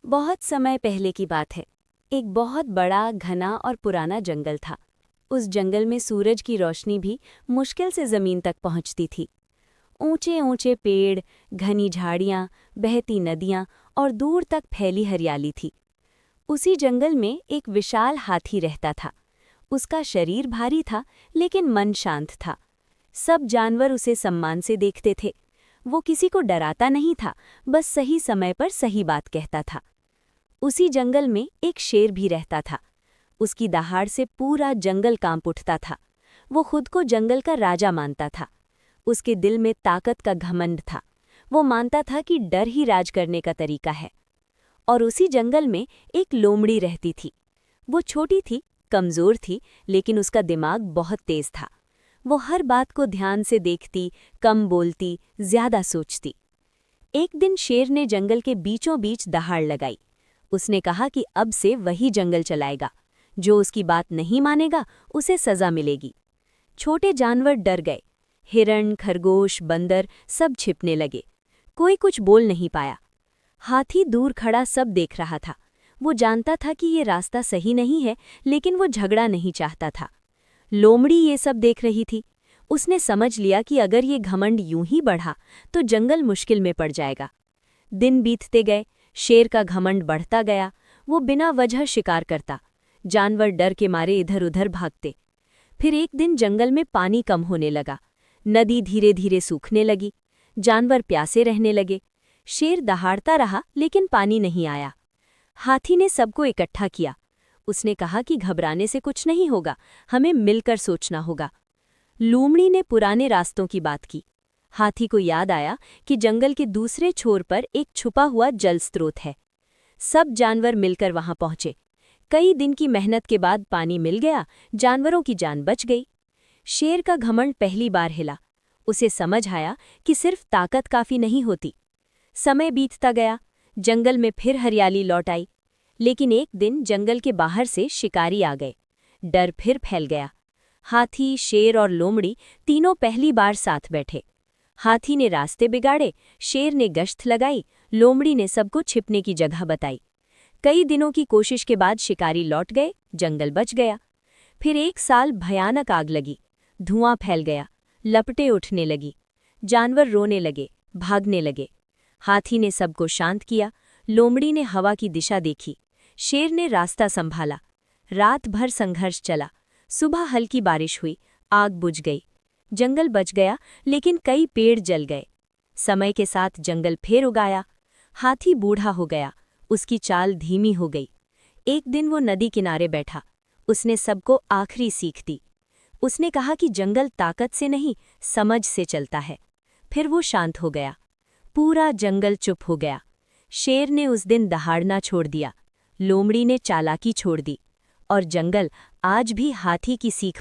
बहुत समय पहले की बात है। एक बहुत बड़ा, घना और पुराना जंगल था। उस जंगल में सूरज की रोशनी भी मुश्किल से जमीन तक पहुंचती थी। ऊंचे ऊंचे पेड़, घनी झाड़ियां, बहती नदियां और दूर तक फैली हरियाली थी। उसी जंगल में एक विशाल हाथी रहता था। उसका शरीर भारी था, लेकिन मन शांत था। सब जानवर उसे सम्मान से देखते थे। वो किसी को डराता नहीं था, बस सही समय पर सही बात कहता था। उसी जंगल में एक शेर भी रहता था। उसकी दहाड़ से पूरा जंगल कांप उठता था। वो खुद को जंगल का राजा मानता था। उसके दिल में ताकत का घमंड था। वो मानता था कि डर ही राज करने का तरीका है। और उसी जंगल में एक लोमड़ी रहती थी। वो छोटी थी, कमजोर थी, लेकिन उसका दिमाग बहुत तेज था। वो हर बात को ध्यान से देखती, कम बोलती, ज्यादा सोचती। एक दिन शेर ने जंगल के बीचों बीच दहाड़ लगाई। उसने कहा कि अब से वही जंगल चलाएगा। जो उसकी बात नहीं मानेगा, उसे सजा मिलेगी। छोटे जानवर डर गए। हिरण, खरगोश, बंदर सब छिपने लगे। कोई कुछ बोल नहीं पाया। हाथी दूर खड़ा सब देख रहा था। वो जानता था कि ये रास्ता सही नहीं है, लेकिन वो झगड़ा नहीं चाहता था। लोमड़ी ये सब देख रही थी। उसने समझ लिया कि अगर ये घमंड यूं ही बढ़ा तो जंगल मुश्किल में पड़ जाएगा। दिन बीतते गए, शेर का घमंड बढ़ता गया। वो बिना वजह शिकार करता। जानवर डर के मारे इधर उधर भागते। फिर एक दिन जंगल में पानी कम होने लगा। नदी धीरे धीरे सूखने लगी। जानवर प्यासे रहने लगे। शेर दहाड़ता रहा, लेकिन पानी नहीं आया। हाथी ने सबको इकट्ठा किया। उसने कहा कि घबराने से कुछ नहीं होगा, हमें मिलकर सोचना होगा। लोमड़ी ने पुराने रास्तों की बात की। हाथी को याद आया कि जंगल के दूसरे छोर पर एक छुपा हुआ जल स्रोत है। सब जानवर मिलकर वहां पहुंचे। कई दिन की मेहनत के बाद पानी मिल गया। जानवरों की जान बच गई। शेर का घमंड पहली बार हिला। उसे समझ आया कि सिर्फ ताकत काफी नहीं होती। समय बीतता गया। जंगल में फिर हरियाली लौट आई। लेकिन एक दिन जंगल के बाहर से शिकारी आ गए। डर फिर फैल गया। हाथी, शेर और लोमड़ी तीनों पहली बार साथ बैठे। हाथी ने रास्ते बिगाड़े, शेर ने गश्त लगाई, लोमड़ी ने सबको छिपने की जगह बताई। कई दिनों की कोशिश के बाद शिकारी लौट गए, जंगल बच गया। फिर एक साल भयानक आग लगी। धुआं फैल गया, लपटें उठने लगी। जानवर रोने लगे, भागने लगे। हाथी ने सबको शांत किया। लोमड़ी ने हवा की दिशा देखी। शेर ने रास्ता संभाला। रात भर संघर्ष चला। सुबह हल्की बारिश हुई, आग बुझ गई। जंगल बच गया, लेकिन कई पेड़ जल गए। समय के साथ जंगल फिर उगाया। हाथी बूढ़ा हो गया। उसकी चाल धीमी हो गई। एक दिन वो नदी किनारे बैठा। उसने सबको आखिरी सीख दी। उसने कहा कि जंगल ताकत से नहीं, समझ से चलता है। फिर वो शांत हो गया। पूरा जंगल चुप हो गया। शेर ने उस दिन दहाड़ना छोड़ दिया। लोमड़ी ने चालाकी छोड़ दी। और जंगल आज भी हाथी की सीख